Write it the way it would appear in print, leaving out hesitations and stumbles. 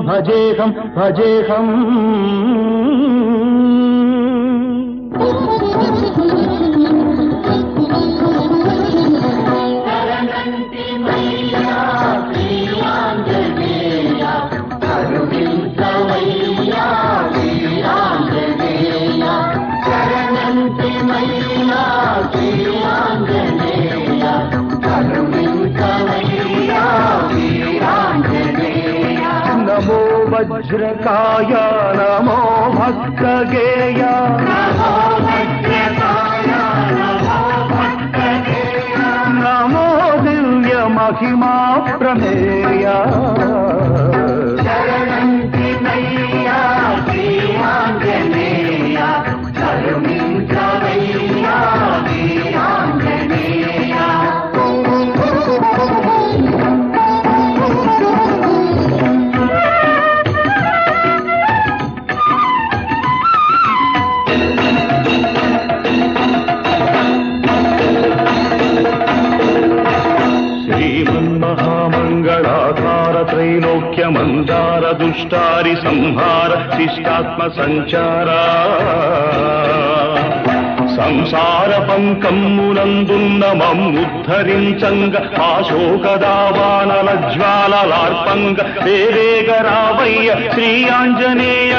భజేహం భజేహం నమో వజ్రకాయ నమో భక్తగేయ నమో దివ్య మహిమా ప్రమేయ శ్రీమన్మహామంగళాధార త్రైలోక్యమందార దుష్టారి సంహార శిష్టాత్మ సంచార సంసార పంకమ్మునందున్న మమ్ముద్ధరించంగ ఆశోకదావానల జ్వాలలార్పంగ వేవేగరావయ్య శ్రీ ఆంజనేయ